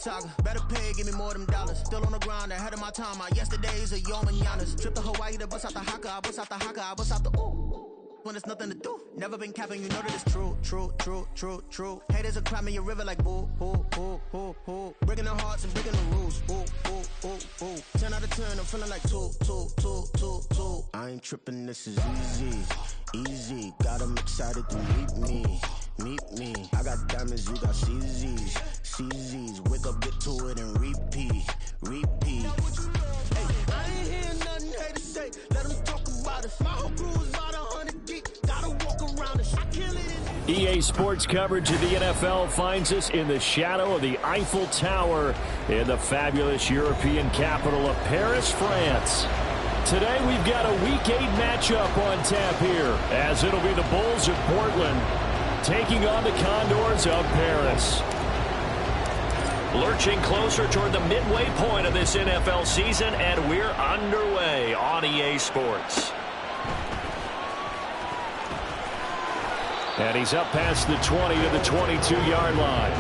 Saga, better pay, give me more them dollars. Still on the ground, ahead of my time. My yesterdays are yo mananas. Trip to Hawaii to bust out the haka, I bust out the haka, I bust out the ooh. When there's nothing to do, never been capping, you know that it's true, true, true, true, true. Haters are climbing your river like boo, boo, boo, boo, boo. Breaking their hearts and breaking the rules, boo, boo, boo, boo. 10 out of 10, I'm feeling like 2, 2, 2, 2, 2. I ain't tripping, this is easy, easy. Got 'em excited to meet me. Meet me, I got diamonds, you got CZs, CZs. Wake up, get to it, and repeat, repeat. Hey, I ain't hearing nothing haters say. Let them talk about us. My whole crew is about 100 deep. Gotta walk around us. I kill it. EA Sports coverage of the NFL finds us in the shadow of the Eiffel Tower in the fabulous European capital of Paris, France. Today we've got a Week 8 matchup on tap here, as it'll be the Bulls of Portland taking on the Condors of Paris. Lurching closer toward the midway point of this NFL season, and we're underway on EA Sports. And he's up past the 20 to the 22-yard line.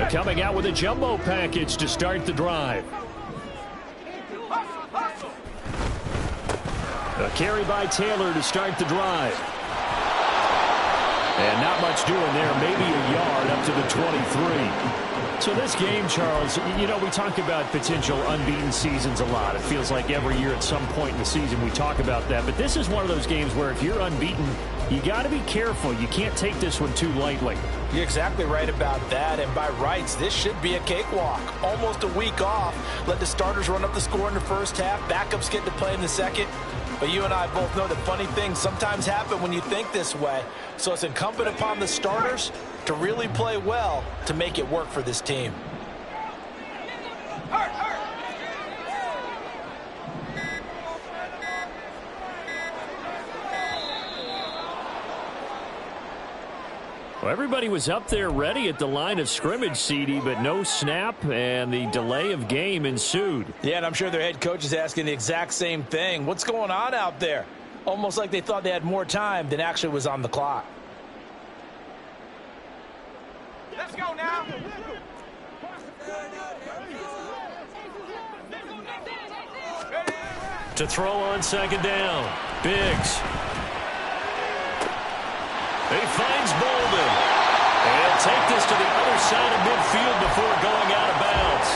Coming out with a jumbo package to start the drive. A carry by Taylor to start the drive. And not much doing there, maybe a yard up to the 23. So this game, Charles, you know, we talk about potential unbeaten seasons a lot. It feels like every year at some point in the season we talk about that. But this is one of those games where if you're unbeaten, you got to be careful. You can't take this one too lightly. You're exactly right about that, and by rights, this should be a cakewalk. Almost a week off. Let the starters run up the score in the first half. Backups get to play in the second. But you and I both know that funny things sometimes happen when you think this way. So it's incumbent upon the starters to really play well to make it work for this team. Well, everybody was up there ready at the line of scrimmage, CD, but no snap, and the delay of game ensued. Yeah, and I'm sure their head coach is asking the exact same thing. What's going on out there? Almost like they thought they had more time than actually was on the clock. Let's go now. To throw on second down, Biggs. He finds Bolden. And he'll take this to the other side of midfield before going out of bounds.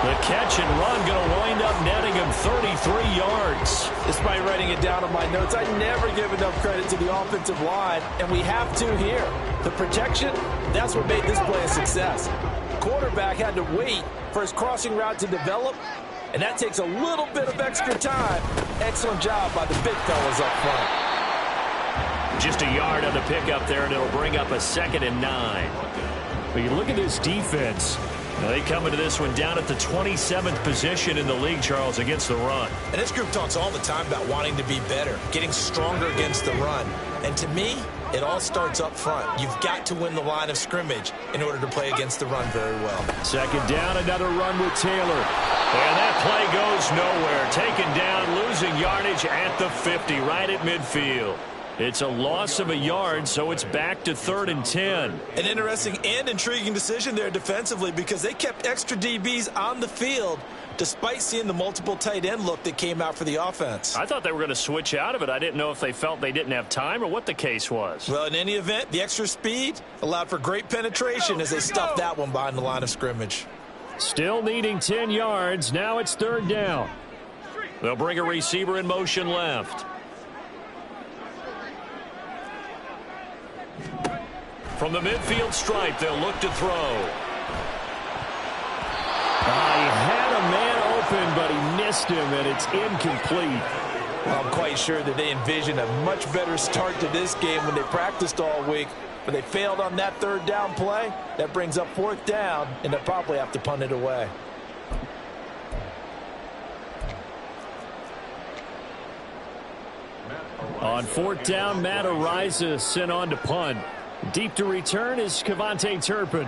The catch and run going to wind up netting him 33 yards. Despite writing it down on my notes, I never give enough credit to the offensive line, and we have to here. The protection, that's what made this play a success. Quarterback had to wait for his crossing route to develop, and that takes a little bit of extra time. Excellent job by the big fellas up front. Just a yard on the pickup there, and it'll bring up a 2nd and 9. But you look at this defense. They come into this one down at the 27th position in the league, Charles, against the run. And this group talks all the time about wanting to be better, getting stronger against the run. And to me, it all starts up front. You've got to win the line of scrimmage in order to play against the run very well. 2nd down, another run with Taylor. And that play goes nowhere. Taken down, losing yardage at the 50, right at midfield. It's a loss of a yard, so it's back to 3rd and 10. An interesting and intriguing decision there defensively because they kept extra DBs on the field despite seeing the multiple tight end look that came out for the offense. I thought they were going to switch out of it. I didn't know if they felt they didn't have time or what the case was. Well, in any event, the extra speed allowed for great penetration as they stuffed that one behind the line of scrimmage. Still needing 10 yards. Now it's 3rd down. They'll bring a receiver in motion left. From the midfield stripe, they'll look to throw. He had a man open, but he missed him, and it's incomplete. Well, I'm quite sure that they envisioned a much better start to this game when they practiced all week, but they failed on that 3rd down play. That brings up 4th down, and they'll probably have to punt it away. On 4th down, Matt Ariza sent on to punt. Deep to return is Kevontae Turpin.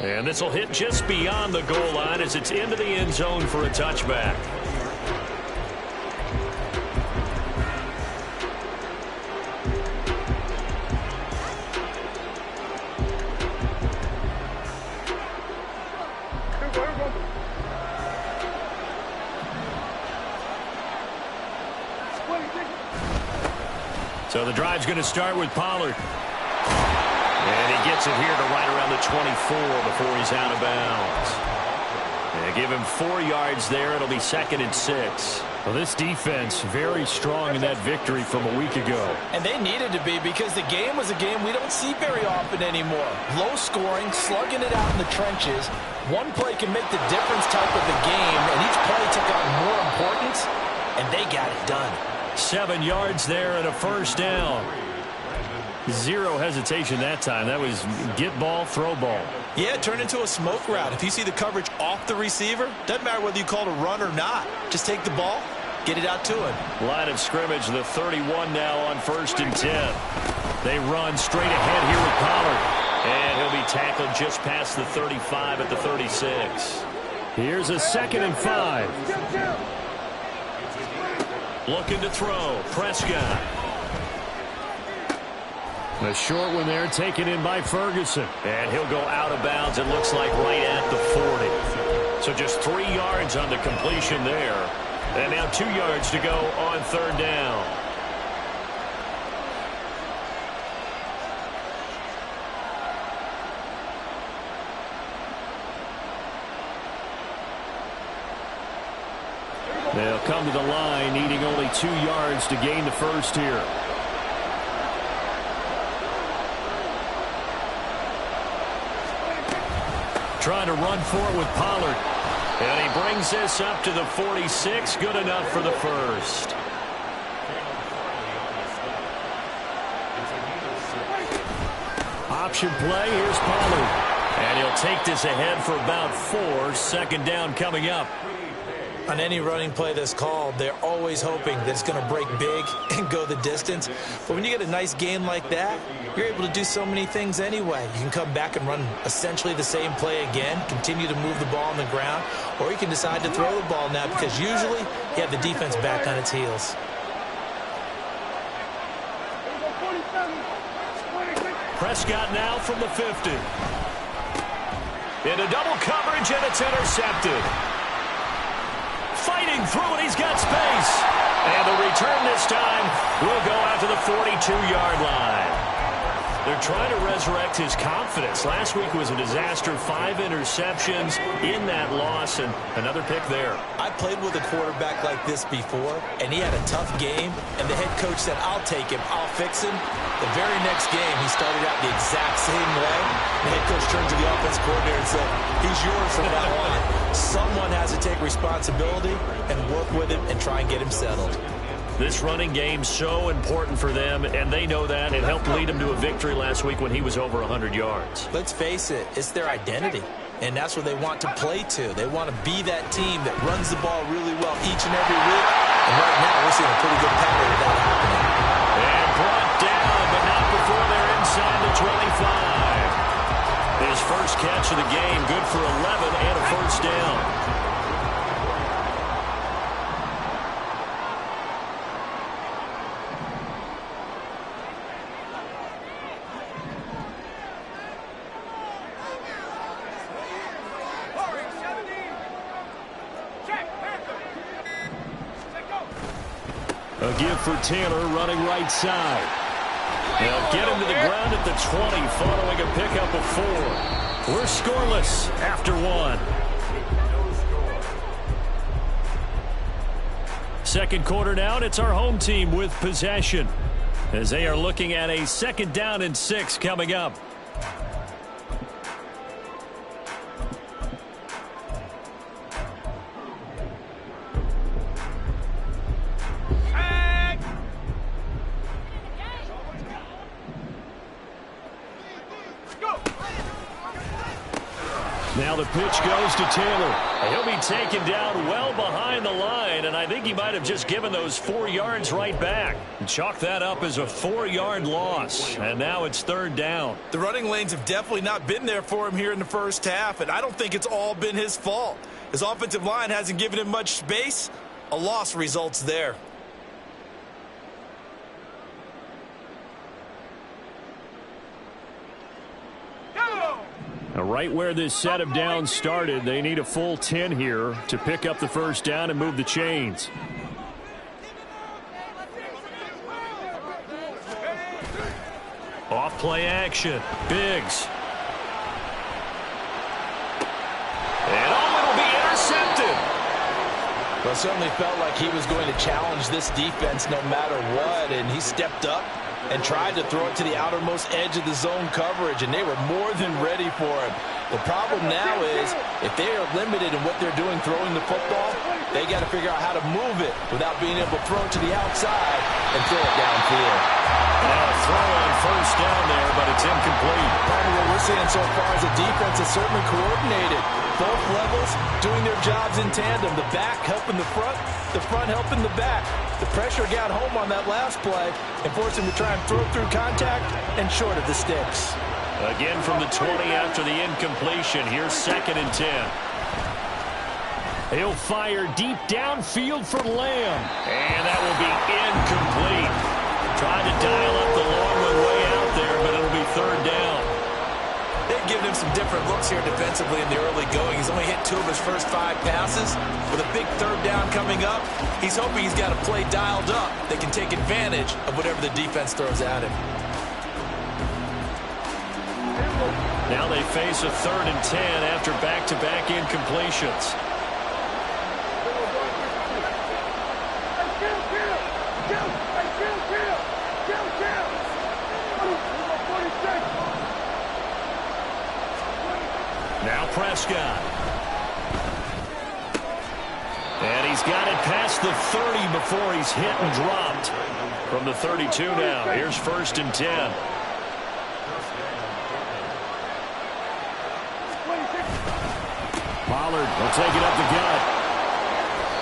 And this will hit just beyond the goal line as it's into the end zone for a touchback. So the drive's going to start with Pollard. And he gets it here to right around the 24 before he's out of bounds. And give him 4 yards there. It'll be 2nd and 6. Well, this defense very strong in that victory from a week ago. And they needed to be because the game was a game we don't see very often anymore. Low scoring, slugging it out in the trenches. One play can make the difference type of the game, and each play took on more importance, and they got it done. 7 yards there and a first down. Zero hesitation that time. That was get ball, throw ball. Yeah, it turned into a smoke route. If you see the coverage off the receiver, doesn't matter whether you call it a run or not. Just take the ball, get it out to him. Line of scrimmage, the 31 now on 1st and 10. They run straight ahead here with Pollard. And he'll be tackled just past the 35 at the 36. Here's a 2nd and 5. Looking to throw. Prescott. The short one there taken in by Ferguson. And he'll go out of bounds, it looks like, right at the 40. So just 3 yards on the completion there. And now 2 yards to go on 3rd down. They'll come to the line, needing only 2 yards to gain the first here. Trying to run for it with Pollard. And he brings this up to the 46. Good enough for the first. Option play. Here's Pollard. And he'll take this ahead for about 4. 2nd down coming up. On any running play that's called, they're always hoping that it's going to break big and go the distance. But when you get a nice gain like that, you're able to do so many things anyway. You can come back and run essentially the same play again, continue to move the ball on the ground, or you can decide to throw the ball now because usually you have the defense back on its heels. Prescott now from the 50. Into double coverage, and it's intercepted. Fighting through it, he's got space. And the return this time will go out to the 42-yard line. They're trying to resurrect his confidence. Last week was a disaster. 5 interceptions in that loss, and another pick there. I played with a quarterback like this before, and he had a tough game, and the head coach said, I'll take him, I'll fix him. The very next game, he started out the exact same way. The head coach turned to the offense coordinator and said, he's yours from now on. Someone has to take responsibility and work with him and try and get him settled. This running game so important for them, and they know that. It helped lead them to a victory last week when he was over 100 yards. Let's face it, it's their identity, and that's what they want to play to. They want to be that team that runs the ball really well each and every week, and right now we're seeing a pretty good pattern of that happening. And brought down, but not before they're inside the 25. His first catch of the game, good for 11 and a first down. A give for Taylor running right side. They'll get him to the ground at the 20 following a pickup of 4. We're scoreless after 1. Second quarter down, it's our home team with possession as they are looking at a 2nd down and 6 coming up. Now the pitch goes to Taylor. He'll be taken down well behind the line, and I think he might have just given those 4 yards right back. And chalk that up as a 4-yard loss, and now it's third down. The running lanes have definitely not been there for him here in the first half, and I don't think it's all been his fault. His offensive line hasn't given him much space. A loss results there. Right where this set of downs started, they need a full 10 here to pick up the first down and move the chains. Off play action. Biggs. And it'll be intercepted. Well, it certainly felt like he was going to challenge this defense no matter what, and he stepped up and tried to throw it to the outermost edge of the zone coverage, and they were more than ready for him. The problem now is if they are limited in what they're doing throwing the football, they got to figure out how to move it without being able to throw it to the outside and throw it downfield. Now a throw on first down there, but it's incomplete. Part of what we're seeing so far is the defense is certainly coordinated. Both levels doing their jobs in tandem. The back helping the front helping the back. The pressure got home on that last play and forced him to try and throw through contact and short of the sticks. Again from the 20 after the incompletion. Here's 2nd and 10. He'll fire deep downfield for Lamb. And that will be incomplete. Tried to dial up the long one way out there, but it'll be third down. They've given him some different looks here defensively in the early going. He's only hit 2 of his first 5 passes. With a big third down coming up, he's hoping he's got a play dialed up that can take advantage of whatever the defense throws at him. Now they face a 3rd and 10 after back-to-back incompletions. Now Prescott. And he's got it past the 30 before he's hit and dropped. From the 32 now, here's 1st and 10. Pollard will take it up the gut.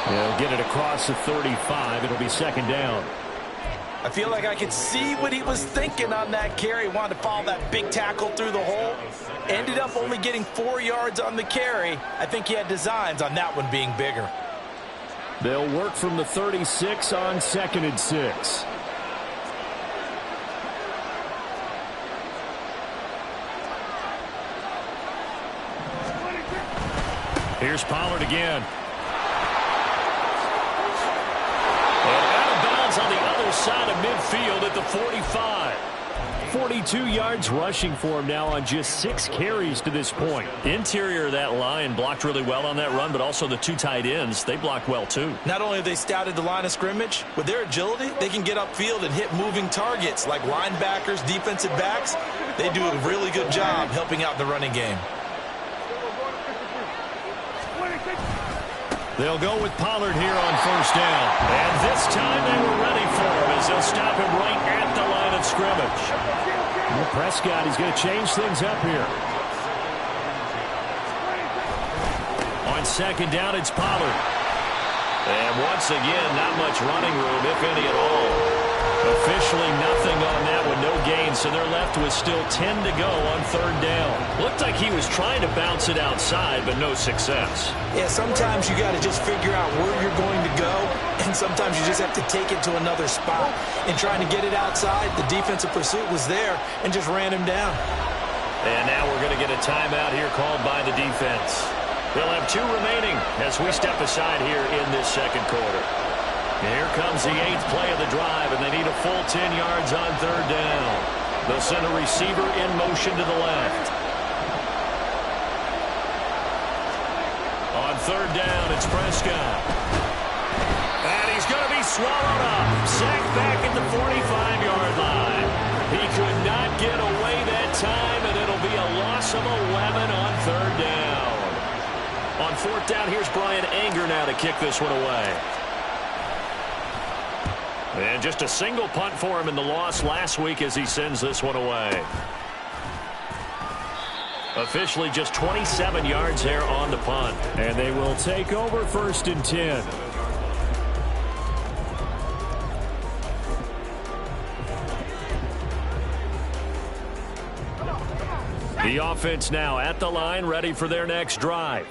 He'll get it across the 35. It'll be 2nd down. I feel like I could see what he was thinking on that carry. Wanted to follow that big tackle through the hole. Ended up only getting 4 yards on the carry. I think he had designs on that one being bigger. They'll work from the 36 on 2nd and 6. Here's Pollard again. And out of bounds on the other side of midfield at the 45. 42 yards rushing for him now on just 6 carries to this point. Interior of that line blocked really well on that run, but also the 2 tight ends, they blocked well too. Not only have they scouted the line of scrimmage, with their agility, they can get upfield and hit moving targets like linebackers, defensive backs. They do a really good job helping out the running game. They'll go with Pollard here on 1st down. And this time they were ready for him as they'll stop him right at the line of scrimmage. Well, Prescott, he's going to change things up here. On 2nd down, it's Pollard. And once again, not much running room, if any at all. Officially nothing on that one, no gain, so they're left with still 10 to go on 3rd down. Looked like he was trying to bounce it outside, but no success. Yeah, sometimes you got to just figure out where you're going to go, and sometimes you just have to take it to another spot. In trying to get it outside, the defensive pursuit was there and just ran him down. And now we're going to get a timeout here called by the defense. They'll have 2 remaining as we step aside here in this 2nd quarter. Here comes the 8th play of the drive, and they need a full 10 yards on 3rd down. They'll send a receiver in motion to the left. On 3rd down, it's Prescott. And he's going to be swallowed up. Sacked back at the 45-yard line. He could not get away that time, and it'll be a loss of 11 on 3rd down. On 4th down, here's Brian Anger now to kick this one away. And just a single punt for him in the loss last week as he sends this one away. Officially just 27 yards there on the punt. And they will take over 1st and 10. The offense now at the line, ready for their next drive.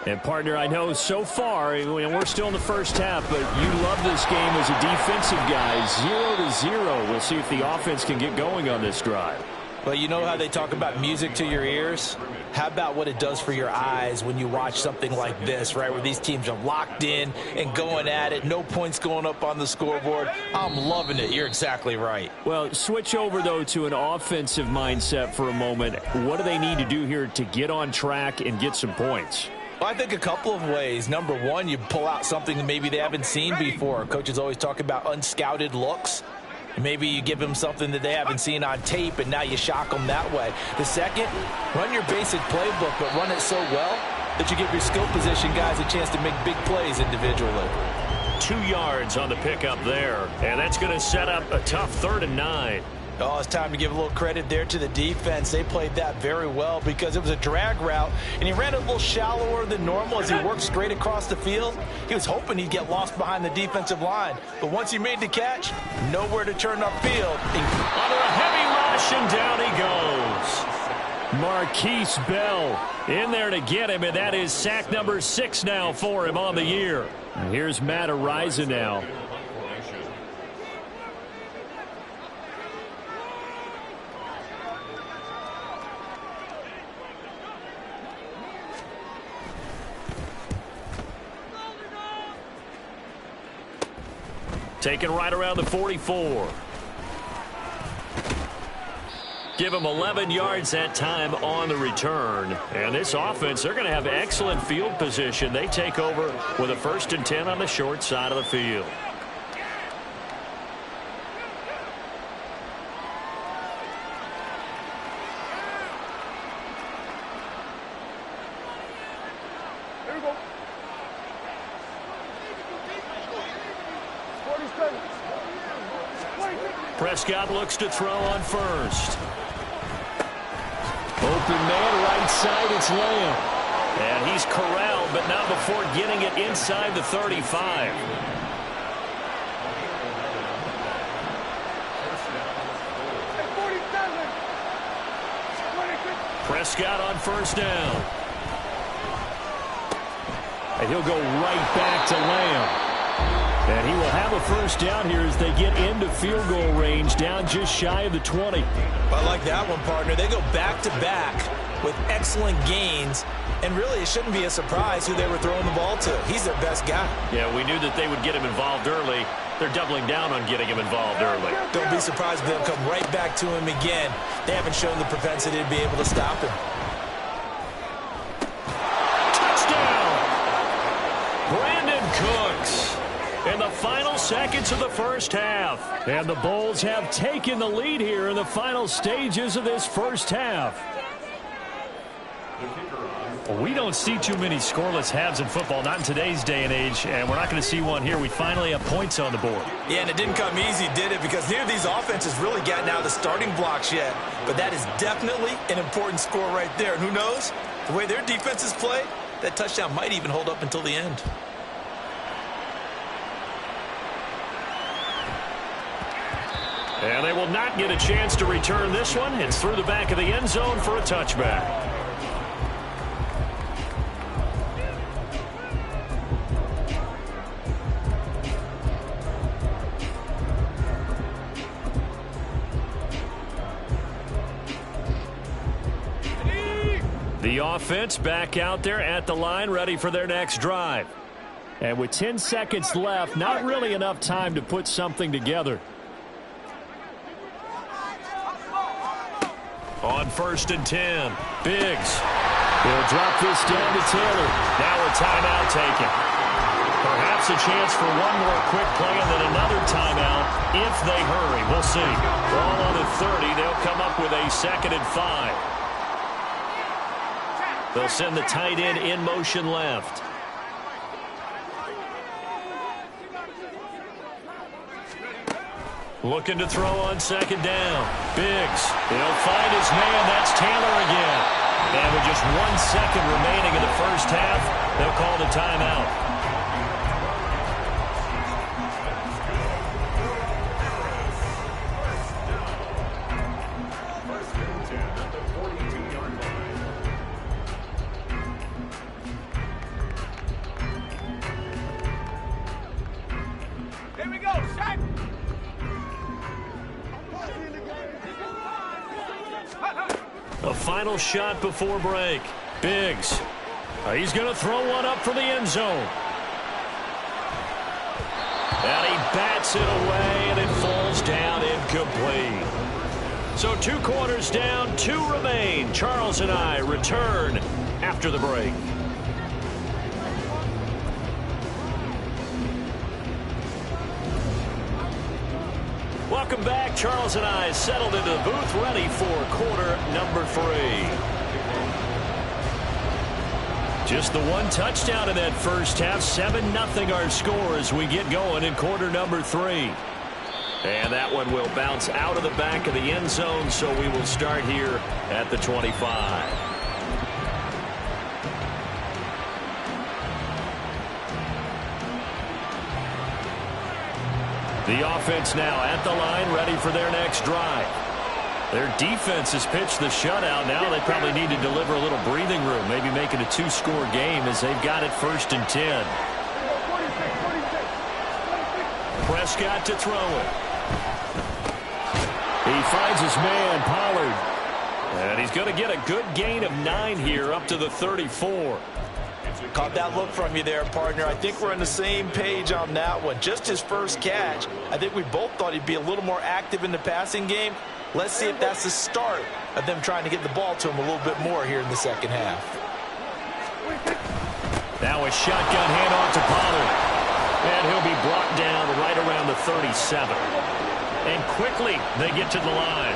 And, partner, I know so far, we're still in the first half, but you love this game as a defensive guy. 0-0. We'll see if the offense can get going on this drive. Well, you know how they talk about music to your ears? How about what it does for your eyes when you watch something like this, right, where these teams are locked in and going at it, no points going up on the scoreboard? I'm loving it. You're exactly right. Well, switch over, though, to an offensive mindset for a moment. What do they need to do here to get on track and get some points? Well, I think a couple of ways. Number one, you pull out something that maybe they haven't seen before. Coaches always talk about unscouted looks. Maybe you give them something that they haven't seen on tape, and now you shock them that way. The second, run your basic playbook, but run it so well that you give your skill position guys a chance to make big plays individually. 2 yards on the pickup there, and that's going to set up a tough 3rd and 9. Oh, it's time to give a little credit there to the defense. They played that very well because it was a drag route, and he ran it a little shallower than normal as he worked straight across the field. He was hoping he'd get lost behind the defensive line, but once he made the catch, nowhere to turn upfield. Under a heavy rush, and down he goes. Marquise Bell in there to get him, and that is sack number 6 now for him on the year. And here's Matt Ariza now. Taken right around the 44. Give him 11 yards that time on the return. And this offense, they're going to have excellent field position. They take over with a 1st and 10 on the short side of the field. Prescott looks to throw on 1st. Open man, right side, it's Lamb. And he's corralled, but not before getting it inside the 35. Prescott on 1st down. And he'll go right back to Lamb. And he will have a 1st down here as they get into field goal range, down just shy of the 20. I like that one, partner. They go back-to-back with excellent gains, and really it shouldn't be a surprise who they were throwing the ball to. He's their best guy. Yeah, we knew that they would get him involved early. They're doubling down on getting him involved early. Don't be surprised if they'll come right back to him again. They haven't shown the propensity to be able to stop him. Touchdown! Brandon Cooks. In the final seconds of the first half. And the Bulls have taken the lead here in the final stages of this first half. Well, we don't see too many scoreless halves in football, not in today's day and age, and we're not going to see one here. We finally have points on the board. Yeah, and it didn't come easy, did it? Because neither of these offenses really gotten out of the starting blocks yet. But that is definitely an important score right there. And who knows? The way their defenses play, that touchdown might even hold up until the end. And they will not get a chance to return this one. It's through the back of the end zone for a touchback. The offense back out there at the line, ready for their next drive. And with 10 seconds left, not really enough time to put something together. On 1st and 10, Biggs. He'll drop this down to Taylor. Now a timeout taken. Perhaps a chance for one more quick play and then another timeout if they hurry. We'll see. Ball on the 30. They'll come up with a 2nd and 5. They'll send the tight end in motion left. Looking to throw on 2nd down. Biggs. He'll find his man. That's Taylor again. And with just 1 second remaining in the first half, they'll call the timeout. Here we go, shot! A final shot before break. Biggs. He's going to throw one up for the end zone. And he bats it away, and it falls down incomplete. So 2 quarters down, 2 remain. Charles and I return after the break. Welcome back. Charles and I settled into the booth, ready for quarter number 3. Just the 1 touchdown in that first half. 7-0 our score as we get going in quarter number 3. And that one will bounce out of the back of the end zone, so we will start here at the 25. The offense now at the line, ready for their next drive. Their defense has pitched the shutout. Now they probably need to deliver a little breathing room, maybe make it a 2-score game as they've got it 1st and 10. Prescott to throw it. He finds his man, Pollard. And he's going to get a good gain of 9 here up to the 34. Caught that look from you there, partner. I think we're on the same page on that one. Just his first catch. I think we both thought he'd be a little more active in the passing game. Let's see if that's the start of them trying to get the ball to him a little bit more here in the second half. Now a shotgun handoff to Pollard. And he'll be brought down right around the 37. And quickly they get to the line.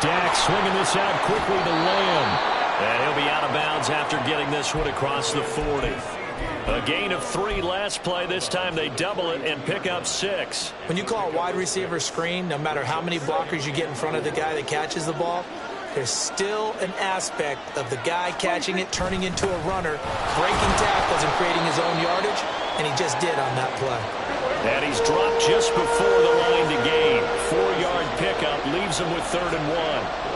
Dak swinging this out quickly to Lamb. And he'll be out of bounds after getting this one across the 40. A gain of 3 last play. This time they double it and pick up 6. When you call a wide receiver screen, no matter how many blockers you get in front of the guy that catches the ball, there's still an aspect of the guy catching it, turning into a runner, breaking tackles and creating his own yardage, and he just did on that play. And he's dropped just before the line to gain. 4-yard pickup leaves him with 3rd and 1.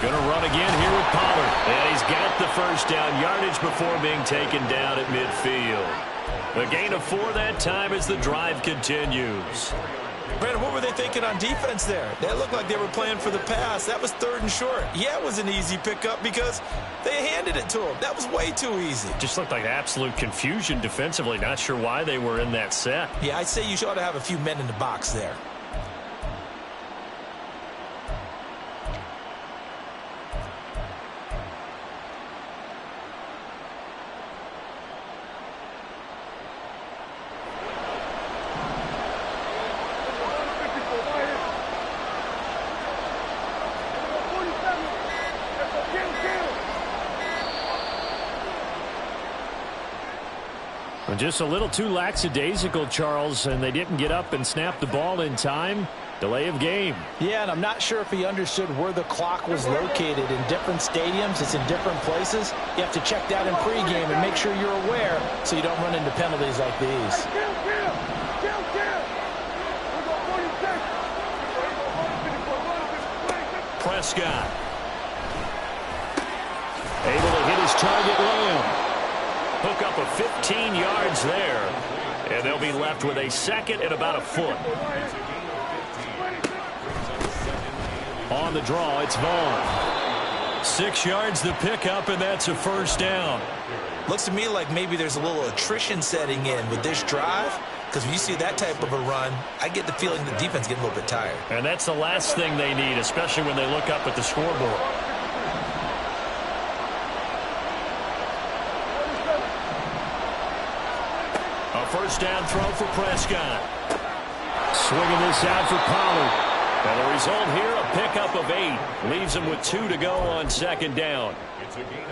Going to run again here with Pollard. And he's got the first down, yardage before being taken down at midfield. A gain of 4 that time as the drive continues. Brandon, what were they thinking on defense there? They looked like they were playing for the pass. That was 3rd and short. Yeah, it was an easy pickup because they handed it to him. That was way too easy. Just looked like absolute confusion defensively. Not sure why they were in that set. Yeah, I'd say you ought to have a few men in the box there. Just a little too lackadaisical, Charles, and they didn't get up and snap the ball in time. Delay of game. Yeah, and I'm not sure if he understood where the clock was located. In different stadiums, it's in different places. You have to check that in pregame and make sure you're aware so you don't run into penalties like these. Prescott. Able to hit his target, Lamb. Hook up of 15 yards there. And they'll be left with a 2nd and about a foot. On the draw, it's Vaughn. 6 yards the pickup, and that's a 1st down. Looks to me like maybe there's a little attrition setting in with this drive. Because when you see that type of a run, I get the feeling the defense getting a little bit tired. And that's the last thing they need, especially when they look up at the scoreboard. A 1st down throw for Prescott. Swinging this out for Pollard. And the result here, a pickup of 8. Leaves him with 2 to go on second down.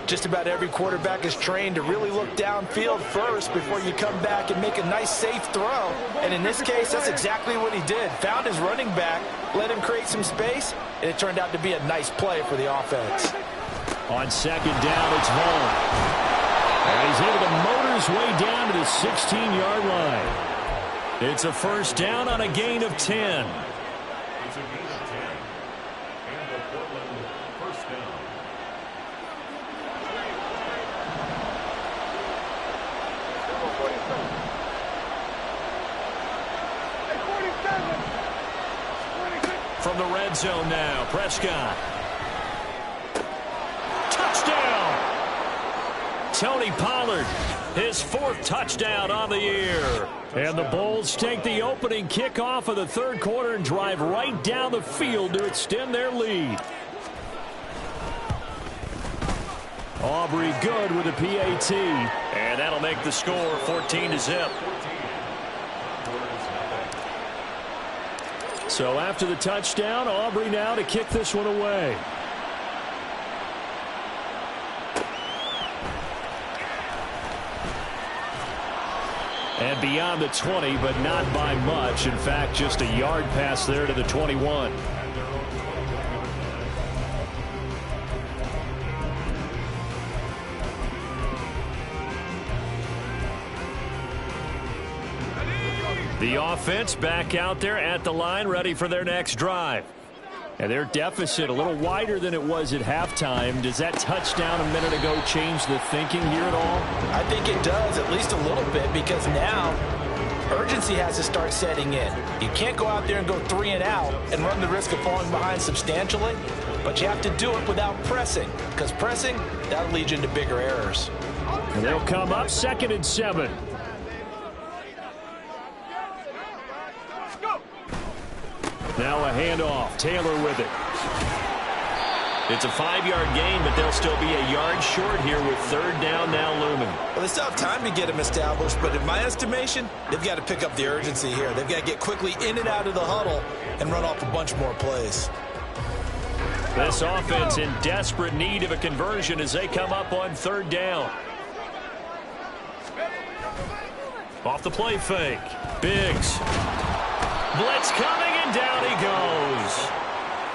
Just about every quarterback is trained to really look downfield first before you come back and make a nice, safe throw. And in this case, that's exactly what he did. Found his running back, let him create some space, and it turned out to be a nice play for the offense. On second down, it's Vaughn. And he's able to motor his way down to the 16-yard line. It's a first down on a gain of 10. From the red zone now, Prescott. Touchdown! Tony Pollard, his 4th touchdown on the year. And the Bulls take the opening kickoff of the third quarter and drive right down the field to extend their lead. Aubrey good with a PAT. And that'll make the score 14-0. So after the touchdown, Aubrey now to kick this one away. And beyond the 20, but not by much. In fact, just a yard pass there to the 21. The offense back out there at the line, ready for their next drive. And their deficit a little wider than it was at halftime. Does that touchdown a minute ago change the thinking here at all? I think it does, at least a little bit, because now urgency has to start setting in. You can't go out there and go 3 and out and run the risk of falling behind substantially, but you have to do it without pressing, because pressing, that'll lead you into bigger errors. And they'll come up 2nd and 7. Now a handoff. Taylor with it. It's a 5-yard gain, but they'll still be a yard short here with 3rd down now looming. Well, they still have time to get him established, but in my estimation, they've got to pick up the urgency here. They've got to get quickly in and out of the huddle and run off a bunch more plays. This offense in desperate need of a conversion as they come up on 3rd down. Off the play fake. Biggs. Blitz coming, and down he goes.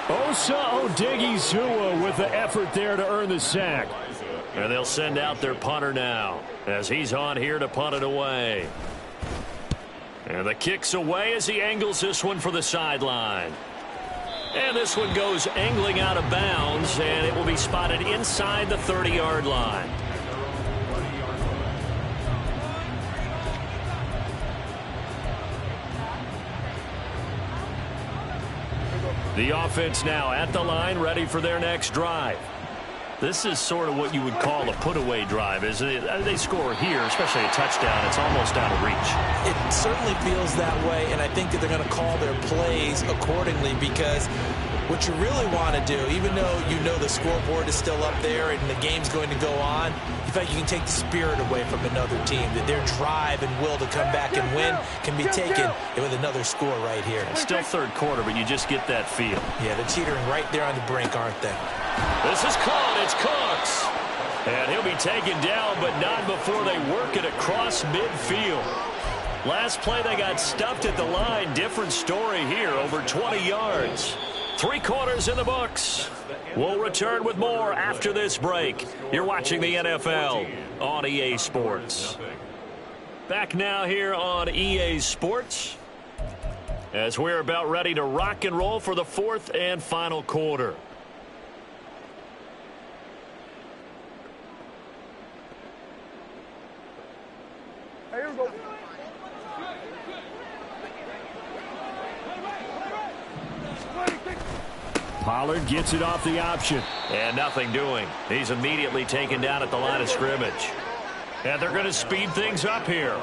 Osa Odighizuwa with the effort there to earn the sack. And they'll send out their punter now as he's on here to punt it away. And the kick's away as he angles this one for the sideline. And this one goes angling out of bounds, and it will be spotted inside the 30-yard line. The offense now at the line, ready for their next drive. This is sort of what you would call a put-away drive, isn't it? They score here, especially a touchdown. It's almost out of reach. It certainly feels that way, and I think that they're going to call their plays accordingly, because what you really want to do, even though you know the scoreboard is still up there and the game's going to go on, you feel like you can take the spirit away from another team, that their drive and will to come back and win can be taken with another score right here. It's still third quarter, but you just get that feel. Yeah, they're teetering right there on the brink, aren't they? This is caught. It's Cooks. And he'll be taken down, but not before they work it across midfield. Last play, they got stuffed at the line. Different story here, over 20 yards. 3 quarters in the books. We'll return with more after this break. You're watching the NFL on EA Sports. Back now here on EA Sports as we're about ready to rock and roll for the 4th and final quarter. Here we go. Pollard gets it off the option. And nothing doing. He's immediately taken down at the line of scrimmage. And they're going to speed things up here.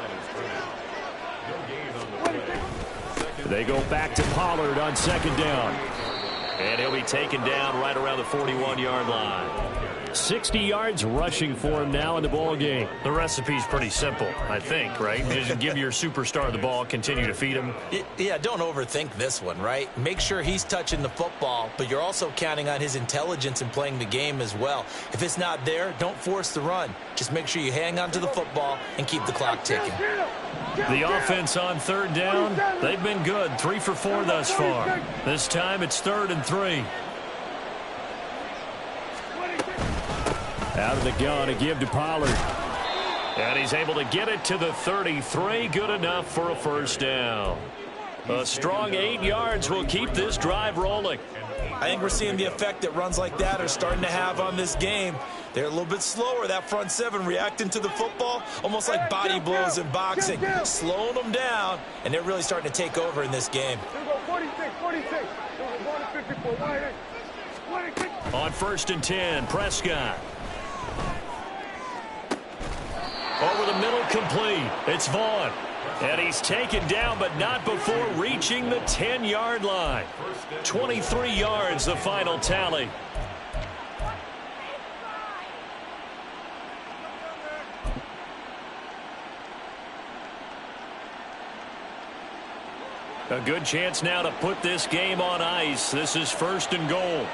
They go back to Pollard on 2nd down. And he'll be taken down right around the 41-yard line. 60 yards rushing for him now in the ball game. The recipe's pretty simple, I think, right? Just give your superstar the ball, continue to feed him. Yeah, don't overthink this one, right? Make sure he's touching the football, but you're also counting on his intelligence in playing the game as well. If it's not there, don't force the run. Just make sure you hang on to the football and keep the clock ticking. The offense on third down, they've been good. 3 for 4 thus far. This time it's 3rd and 3. Out of the gun to give to Pollard. And he's able to get it to the 33. Good enough for a first down. A strong 8 yards will keep this drive rolling. I think we're seeing the effect that runs like that are starting to have on this game. They're a little bit slower, that front seven, reacting to the football, almost like body blows in boxing, slowing them down, and they're really starting to take over in this game. 46. On 1st and 10, Prescott. Over the middle, complete. It's Vaughn. And he's taken down, but not before reaching the 10-yard line. 23 yards, the final tally. A good chance now to put this game on ice. This is 1st and goal.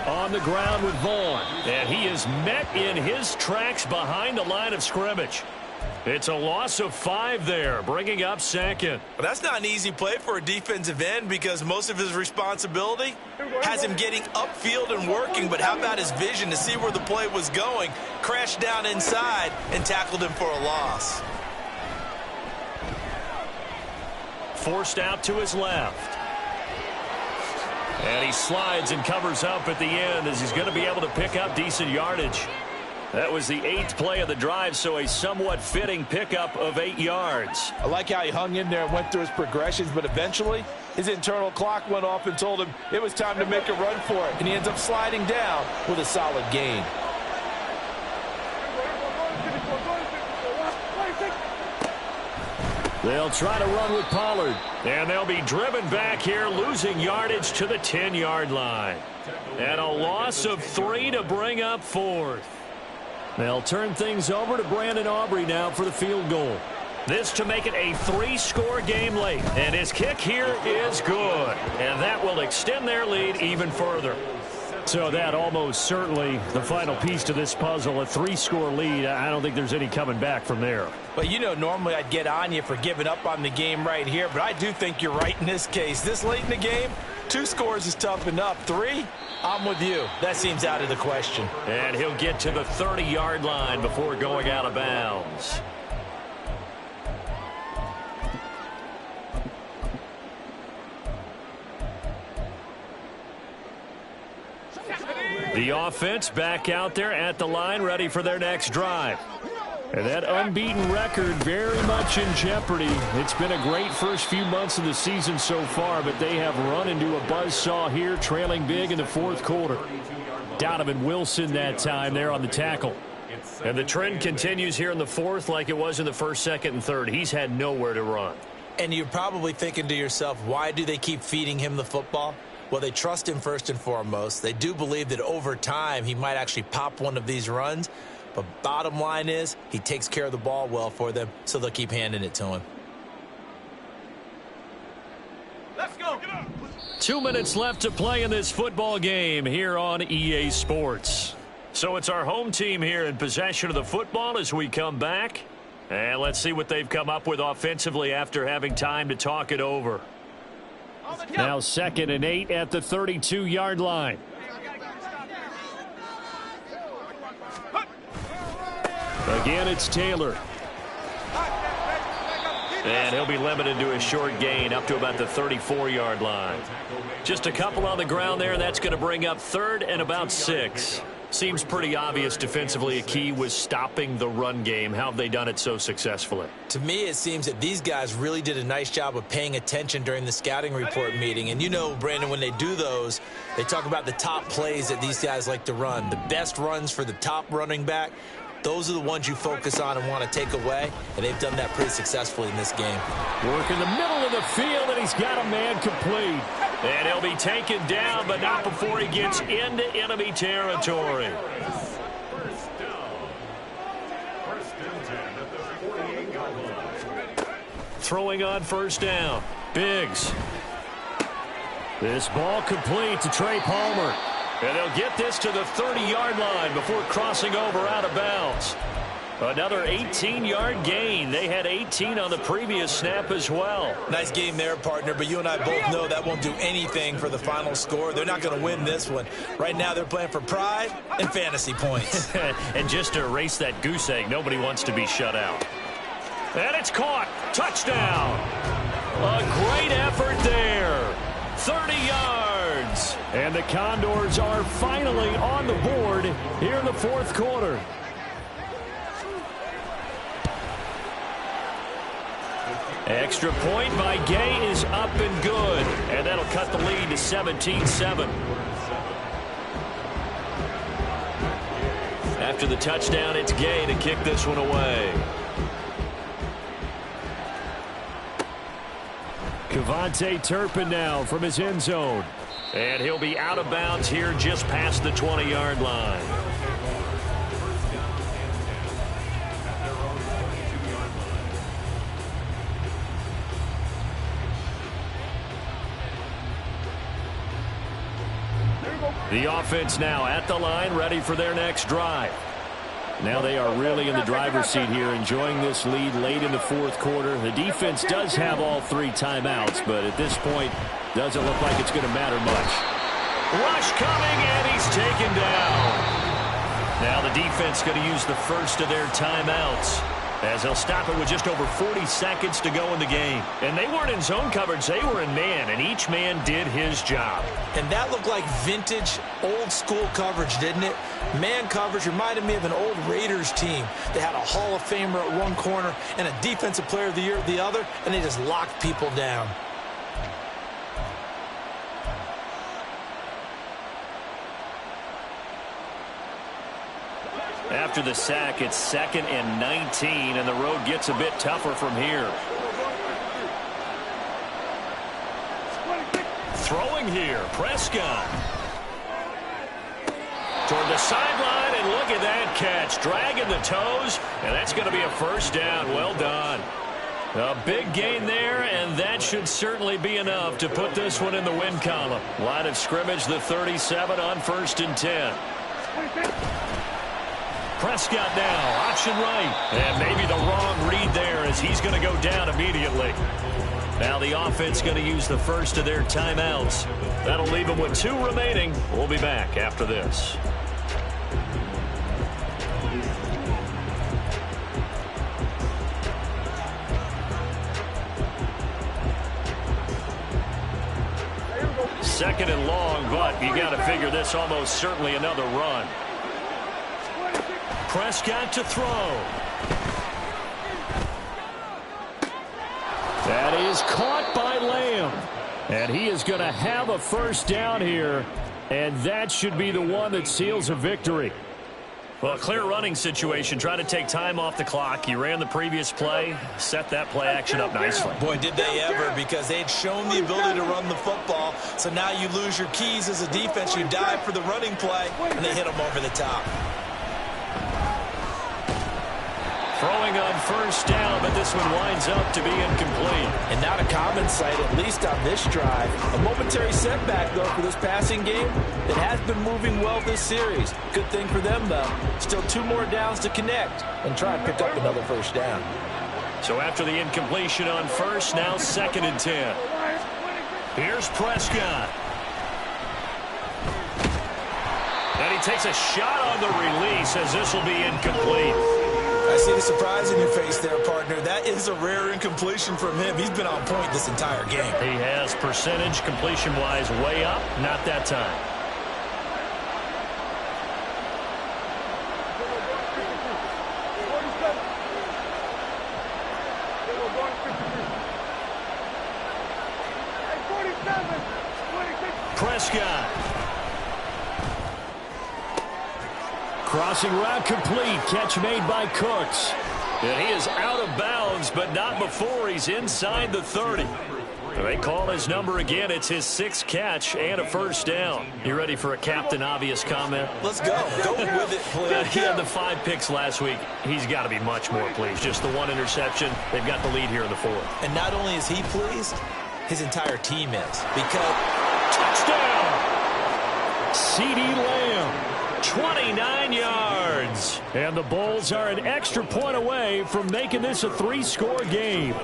On the ground with Vaughn. And he is met in his tracks behind the line of scrimmage. It's a loss of 5 there, bringing up 2nd. Well, that's not an easy play for a defensive end because most of his responsibility has him getting upfield and working, but how about his vision to see where the play was going, crashed down inside, and tackled him for a loss. Forced out to his left. And he slides and covers up at the end as he's going to be able to pick up decent yardage. That was the 8th play of the drive, so a somewhat fitting pickup of 8 yards. I like how he hung in there and went through his progressions, but eventually his internal clock went off and told him it was time to make a run for it, and he ends up sliding down with a solid gain. They'll try to run with Pollard, and they'll be driven back here, losing yardage to the 10-yard line. And a loss of 3 to bring up 4th. They'll turn things over to Brandon Aubrey now for the field goal. This to make it a 3-score game late. And his kick here is good. And that will extend their lead even further. So that almost certainly the final piece to this puzzle, a 3-score lead. I don't think there's any coming back from there. Well, you know, normally I'd get on you for giving up on the game right here, but I do think you're right in this case. This late in the game, 2 scores is tough enough. 3, I'm with you. That seems out of the question. And he'll get to the 30-yard line before going out of bounds. The offense back out there at the line, ready for their next drive. And that unbeaten record very much in jeopardy. It's been a great first few months of the season so far, but they have run into a buzzsaw here, trailing big in the 4th quarter. Donovan Wilson that time there on the tackle. And the trend continues here in the 4th like it was in the 1st, 2nd, and 3rd. He's had nowhere to run. And you're probably thinking to yourself, why do they keep feeding him the football? Well, they trust him first and foremost. They do believe that over time he might actually pop one of these runs. But bottom line is he takes care of the ball well for them, so they'll keep handing it to him. Let's go. 2 minutes left to play in this football game here on EA Sports. So it's our home team here in possession of the football as we come back. And let's see what they've come up with offensively after having time to talk it over. Now 2nd and 8 at the 32-yard line. Again, it's Taylor. And he'll be limited to a short gain up to about the 34-yard line. Just a couple on the ground there, and that's going to bring up 3rd and about 6. Seems pretty obvious defensively a key was stopping the run game. How have they done it so successfully? To me, it seems that these guys really did a nice job of paying attention during the scouting report meeting. And you know, Brandon, when they do those, they talk about the top plays that these guys like to run. The best runs for the top running back. Those are the ones you focus on and want to take away, and they've done that pretty successfully in this game. Work in the middle of the field, and he's got a man complete. And he'll be taken down, but not before he gets into enemy territory. Throwing on first down. Biggs. This ball complete to Trey Palmer. And they'll get this to the 30-yard line before crossing over out of bounds. Another 18-yard gain. They had 18 on the previous snap as well. Nice game there, partner, but you and I both know that won't do anything for the final score. They're not going to win this one. Right now they're playing for pride and fantasy points. And just to erase that goose egg, nobody wants to be shut out. And it's caught. Touchdown. A great effort there. 30 yards. And the Condors are finally on the board here in the fourth quarter. Extra point by Gay is up and good. And that'll cut the lead to 17-7. After the touchdown, it's Gay to kick this one away. Kevontae Turpin now from his end zone. And he'll be out of bounds here just past the 20-yard line. The offense now at the line, ready for their next drive. Now they are really in the driver's seat here, enjoying this lead late in the fourth quarter. The defense does have all 3 timeouts, but at this point, doesn't look like it's going to matter much. Rush coming, and he's taken down. Now the defense going to use the first of their timeouts, as they'll stop it with just over 40 seconds to go in the game. And they weren't in zone coverage, they were in man, and each man did his job. And that looked like vintage, old-school coverage, didn't it? Man coverage reminded me of an old Raiders team. They had a Hall of Famer at one corner and a Defensive Player of the Year at the other, and they just locked people down. After the sack, it's 2nd and 19, and the road gets a bit tougher from here. Throwing here, Prescott. Toward the sideline, and look at that catch. Dragging the toes, and that's going to be a first down. Well done. A big gain there, and that should certainly be enough to put this one in the win column. Line of scrimmage, the 37 on 1st and 10. Prescott now, option right. And maybe the wrong read there, as he's going to go down immediately. Now the offense going to use the first of their timeouts. That'll leave them with 2 remaining. We'll be back after this. Second and long, but you got to figure this almost certainly another run. Prescott to throw. That is caught by Lamb. And he is going to have a first down here. And that should be the one that seals a victory. Well, a clear running situation. Try to take time off the clock. He ran the previous play, set that play action up nicely. Boy, did they ever, because they'd shown the ability to run the football. So now you lose your keys as a defense. You dive for the running play, and they hit them over the top. Throwing on first down, but this one winds up to be incomplete. And not a common sight, at least on this drive. A momentary setback, though, for this passing game. It has been moving well this series. Good thing for them, though. Still 2 more downs to connect and try and pick up another first down. So after the incompletion on first, now 2nd and 10. Here's Prescott. And he takes a shot on the release, as this will be incomplete. I see the surprise in your face there, partner. That is a rare incompletion from him. He's been on point this entire game. He has percentage completion-wise way up. Not that time. Prescott. Crossing route complete. Catch made by Cooks. And he is out of bounds, but not before he's inside the 30. They call his number again. It's his 6th catch and a first down. You ready for a Captain Obvious comment? Let's go. Go with it, please. He had the 5 picks last week. He's got to be much more pleased. Just the 1 interception. They've got the lead here in the 4th. And not only is he pleased, his entire team is. Because touchdown! CeeDee Lamb, 29 yards. And the Bulls are an extra point away from making this a 3-score game.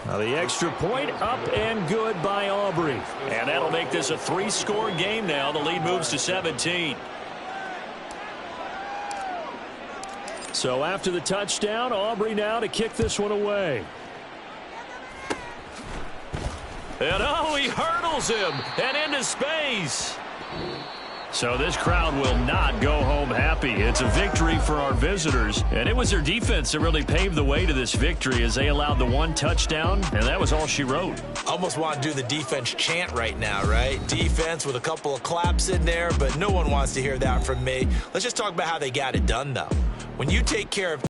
Now the extra point up and good by Aubrey. And that'll make this a 3-score game now. The lead moves to 17. So after the touchdown, Aubrey now to kick this one away. And oh, he hurdles him and into space. So this crowd will not go home happy. It's a victory for our visitors. And it was their defense that really paved the way to this victory as they allowed the 1 touchdown, and that was all she wrote. Almost want to do the defense chant right now, right? Defense with a couple of claps in there, but no one wants to hear that from me. Let's just talk about how they got it done, though. When you take care of